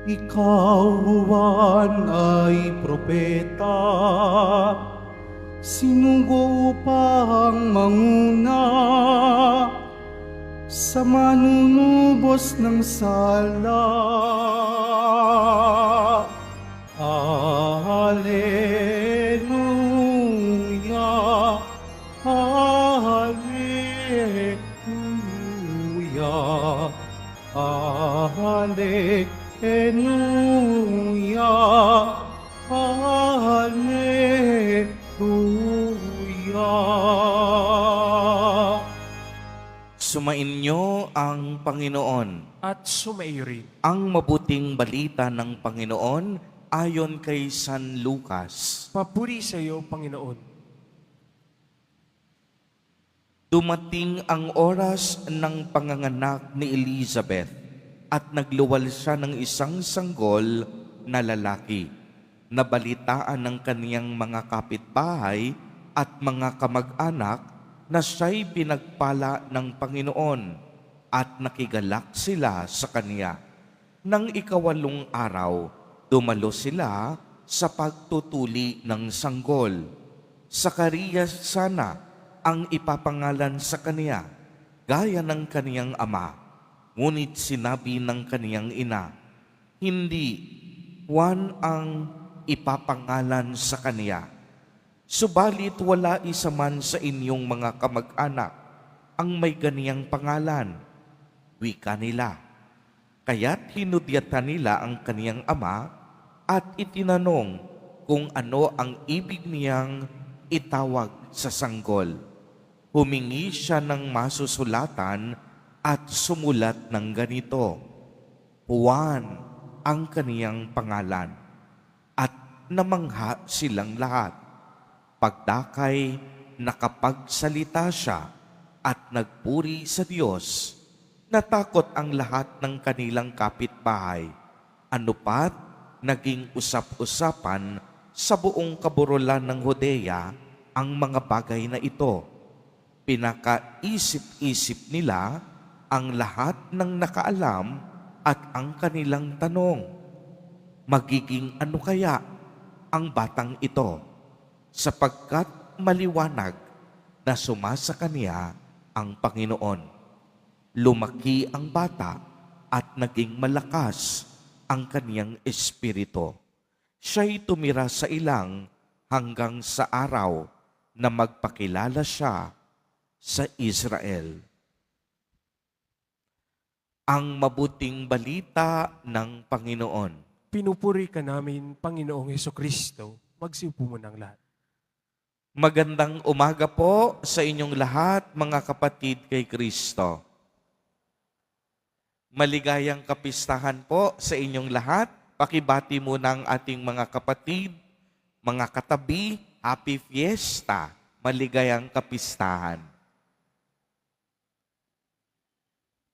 Ikaw, Juan, ay propeta, sinugo upang manguna sa manunubos ng sala. Alleluia, Alleluia, Alleluia, Alleluia. Sumainyo ang Panginoon. At sumaiyo rin. Ang mabuting balita ng Panginoon ayon kay San Lucas. Papuri sa iyo, Panginoon. Dumating ang oras ng panganganak ni Elizabeth at nagluwal siya ng isang sanggol na lalaki. Nabalitaan ng kaniyang mga kapitbahay at mga kamag-anak na siya'y pinagpala ng Panginoon at nakigalak sila sa kaniya. Nang ikawalong araw, dumalo sila sa pagtutuli ng sanggol. Sakarias sana ang ipapangalan sa kaniya, gaya ng kaniyang ama. Ngunit sinabi ng kaniyang ina, hindi, Juan ang ipapangalan sa kaniya. Subalit wala isa man sa inyong mga kamag-anak ang may ganiyang pangalan. Wika nila. Kaya't hinudyatan nila ang kaniyang ama at itinanong kung ano ang ibig niyang itawag sa sanggol. Humingi siya ng masusulatan at sumulat ng ganito, Juan ang kaniyang pangalan. At namangha silang lahat. Pagdakay, nakapagsalita siya at nagpuri sa Diyos. Natakot ang lahat ng kanilang kapitbahay. Ano pat, naging usap-usapan sa buong kaburulan ng Judea ang mga bagay na ito. Pinakaisip-isip nila ang lahat ng nakaalam at ang kanilang tanong, magiging ano kaya ang batang ito? Sapagkat maliwanag na sumasa kaniya ang Panginoon. Lumaki ang bata at naging malakas ang kaniyang espiritu. Siya'y tumira sa ilang hanggang sa araw na magpakilala siya sa Israel. Ang mabuting balita ng Panginoon. Pinupuri ka namin, Panginoong Hesukristo. Magsiupo mo ng lahat. Magandang umaga po sa inyong lahat, mga kapatid kay Kristo. Maligayang kapistahan po sa inyong lahat. Pakibati muna ang ating mga kapatid, mga katabi, Happy Fiesta, maligayang kapistahan.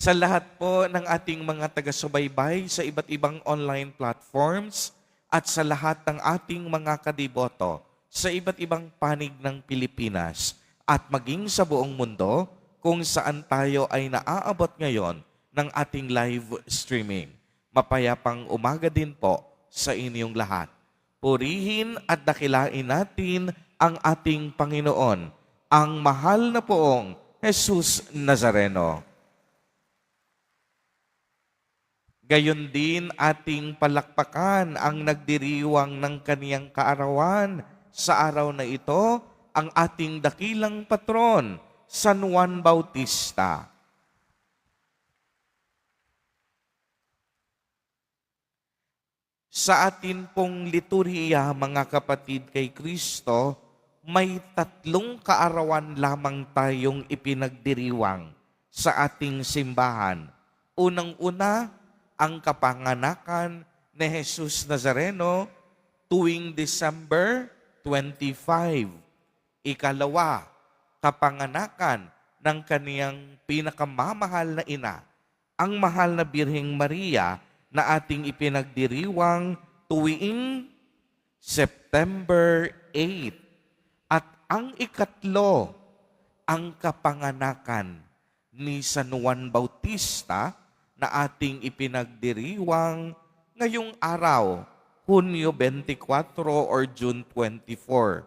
Sa lahat po ng ating mga taga-subaybay sa iba't ibang online platforms at sa lahat ng ating mga kadiboto, sa iba't ibang panig ng Pilipinas at maging sa buong mundo kung saan tayo ay naaabot ngayon ng ating live streaming. Mapayapang umaga din po sa inyong lahat. Purihin at dakilain natin ang ating Panginoon, ang mahal na poong Jesus Nazareno. Gayon din ating palakpakan ang nagdiriwang ng kaniyang kaarawan. Sa araw na ito, ang ating dakilang patron, San Juan Bautista. Sa atin pong liturhiya, mga kapatid kay Kristo, may tatlong kaarawan lamang tayong ipinagdiriwang sa ating simbahan. Unang-una, ang kapanganakan ni Jesus Nazareno tuwing December 25. Ikalawa, kapanganakan ng kaniyang pinakamamahal na ina, ang mahal na Birheng Maria na ating ipinagdiriwang tuwing September 8. At ang ikatlo, ang kapanganakan ni San Juan Bautista na ating ipinagdiriwang ngayong araw, Hunyo 24 or June 24.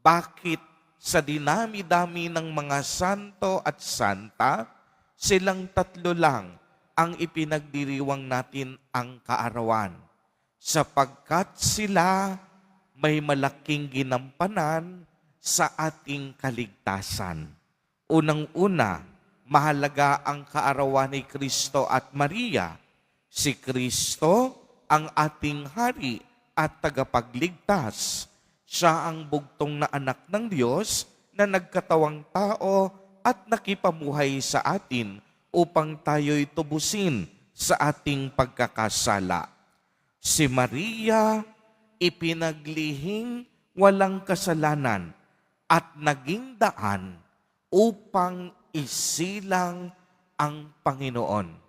Bakit sa dinami-dami ng mga santo at santa, silang tatlo lang ang ipinagdiriwang natin ang kaarawan? Sapagkat sila may malaking ginampanan sa ating kaligtasan. Unang-una, mahalaga ang kaarawan ni Kristo at Maria. Si Kristo ang ating hari at tagapagligtas. Siya ang bugtong na anak ng Diyos na nagkatawang tao at nakipamuhay sa atin upang tayo'y tubusin sa ating pagkakasala. Si Maria, ipinaglihing walang kasalanan at naging daan upang isilang ang Panginoon.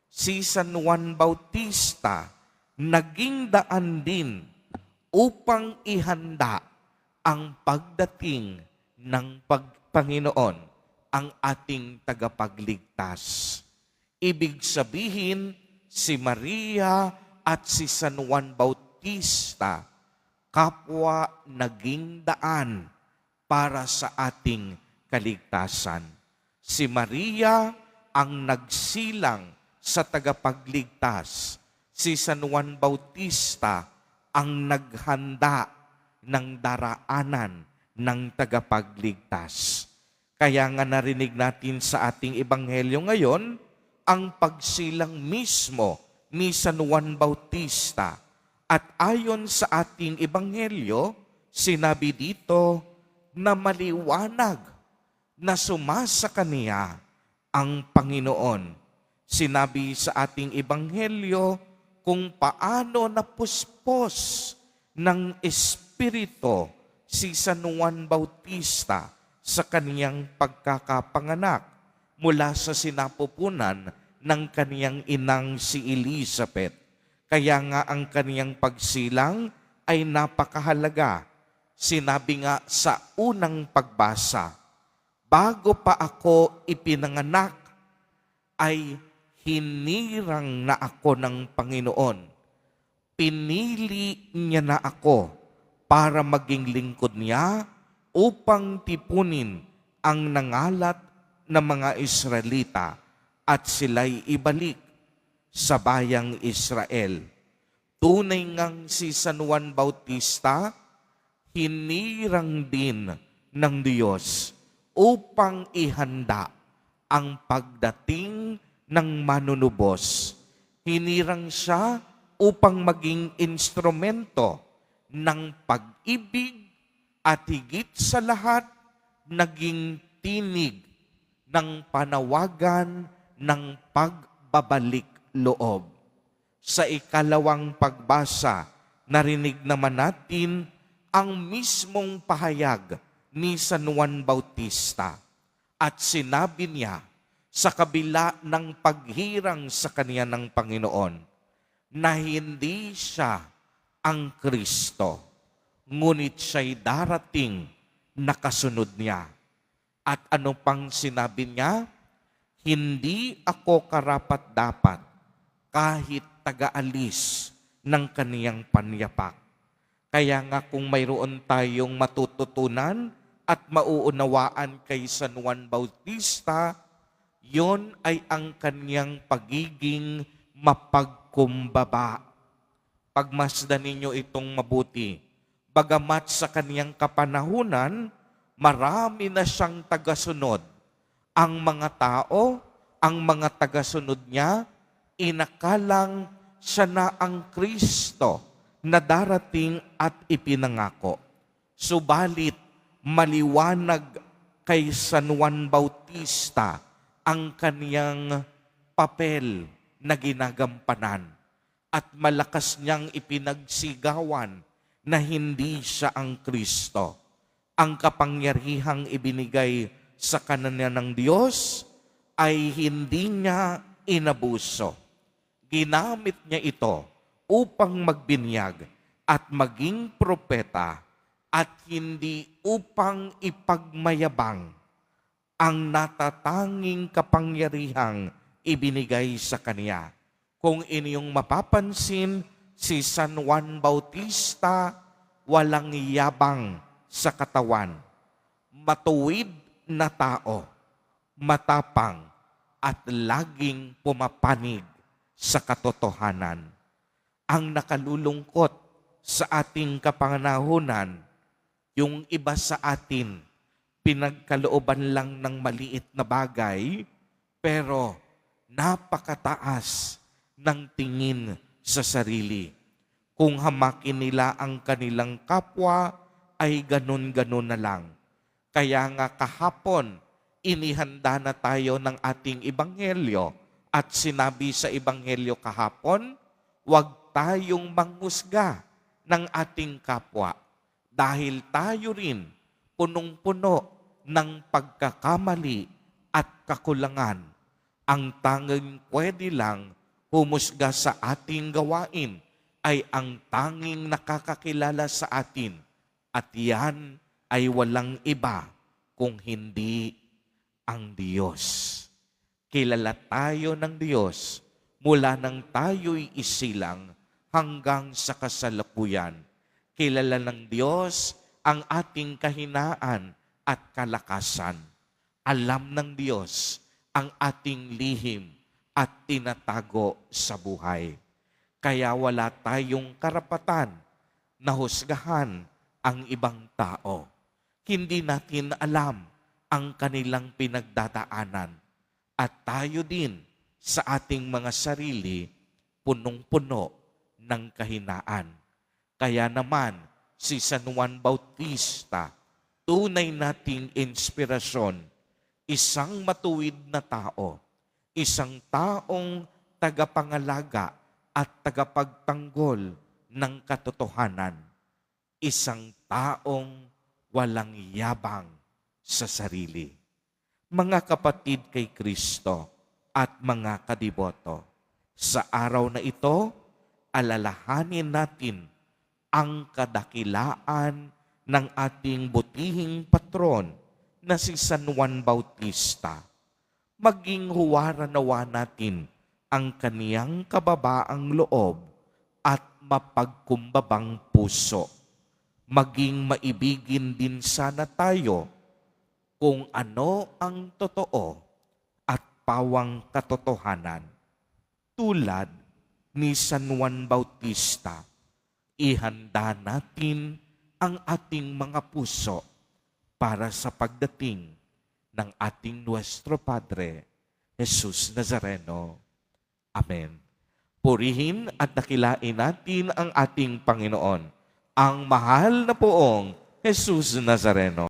Si San Juan Bautista, naging daan din upang ihanda ang pagdating ng Panginoon, ang ating tagapagligtas. Ibig sabihin, si Maria at si San Juan Bautista, kapwa naging daan para sa ating kaligtasan. Si Maria ang nagsilang sa tagapagligtas. Si San Juan Bautista ang naghanda ng daraanan ng tagapagligtas. Kaya nga narinig natin sa ating ebanghelyo ngayon ang pagsilang mismo ni San Juan Bautista. At ayon sa ating ebanghelyo, sinabi dito na maliwanag na sumasa kaniya ang Panginoon. Sinabi sa ating ebanghelyo kung paano napuspos ng Espiritu si San Juan Bautista sa kaniyang pagkakapanganak mula sa sinapupunan ng kaniyang inang si Elizabeth. Kaya nga ang kaniyang pagsilang ay napakahalaga. Sinabi nga sa unang pagbasa, bago pa ako ipinanganak, ay hinirang na ako ng Panginoon. Pinili niya na ako para maging lingkod niya upang tipunin ang nangalat na mga Israelita at sila'y ibalik sa bayang Israel. Tunay ngang si San Juan Bautista, hinirang din ng Diyos upang ihanda ang pagdating ng manunubos. Hinirang siya upang maging instrumento ng pag-ibig at higit sa lahat, naging tinig ng panawagan ng pagbabalik loob. Sa ikalawang pagbasa, narinig naman natin ang mismong pahayag ni San Juan Bautista at sinabi niya sa kabila ng paghirang sa kanya ng Panginoon na hindi siya ang Kristo, ngunit siya'y darating na kasunod niya. At ano pang sinabi niya? Hindi ako karapat-dapat kahit taga-alis ng kaniyang panyapak. Kaya nga kung mayroon tayong matututunan at mauunawaan kay San Juan Bautista, yon ay ang kaniyang pagiging mapagkumbaba. Pagmasdan ninyo itong mabuti. Bagamat sa kaniyang kapanahunan, marami na siyang tagasunod. Ang mga tao, ang mga tagasunod niya, inakalang siya na ang Kristo na darating at ipinangako. Subalit, maliwanag kay San Juan Bautista ang kaniyang papel na ginagampanan at malakas niyang ipinagsigawan na hindi siya ang Kristo. Ang kapangyarihang ibinigay sa kanya ng Diyos ay hindi niya inabuso. Ginamit niya ito upang magbinyag at maging propeta at hindi upang ipagmayabang ang natatanging kapangyarihang ibinigay sa kanya Kung inyong mapapansin, si San Juan Bautista walang yabang sa katawan. Matuwid na tao, matapang, at laging pumapanig sa katotohanan. Ang nakalulungkot sa ating kapanahunan, yung iba sa atin, pinagkalooban lang ng maliit na bagay, pero napakataas ng tingin sa sarili. Kung hamakin nila ang kanilang kapwa, ay ganun-ganun na lang. Kaya nga kahapon, inihanda na tayo ng ating ebanghelyo at sinabi sa ebanghelyo kahapon, huwag tayong manghusga ng ating kapwa dahil tayo rin punong-puno ng pagkakamali at kakulangan. Ang tanging pwede lang humusga sa ating gawain ay ang tanging nakakakilala sa atin at yan ay walang iba kung hindi ang Diyos. Kilala tayo ng Diyos mula nang tayo'y isilang hanggang sa kasalukuyan. Kilala ng Diyos ang ating kahinaan at kalakasan. Alam ng Diyos ang ating lihim at tinatago sa buhay. Kaya wala tayong karapatan na husgahan ang ibang tao. Hindi natin alam ang kanilang pinagdadaanan. At tayo din sa ating mga sarili, punong-puno ng kahinaan. Kaya naman, si San Juan Bautista, tunay nating inspirasyon, isang matuwid na tao, isang taong tagapangalaga at tagapagtanggol ng katotohanan, isang taong walang yabang sa sarili. Mga kapatid kay Kristo at mga kadiboto, sa araw na ito, alalahanin natin ang kadakilaan ng ating butihing patron na si San Juan Bautista. Maging huwaran nawa natin ang kaniyang kababaang loob at mapagkumbabang puso. Maging maibigin din sana tayo kung ano ang totoo at pawang katotohanan. Tulad ni San Juan Bautista, ihanda natin ang ating mga puso para sa pagdating ng ating Nuestro Padre, Jesus Nazareno. Amen. Purihin at dakilain natin ang ating Panginoon, ang mahal na poong Jesus Nazareno.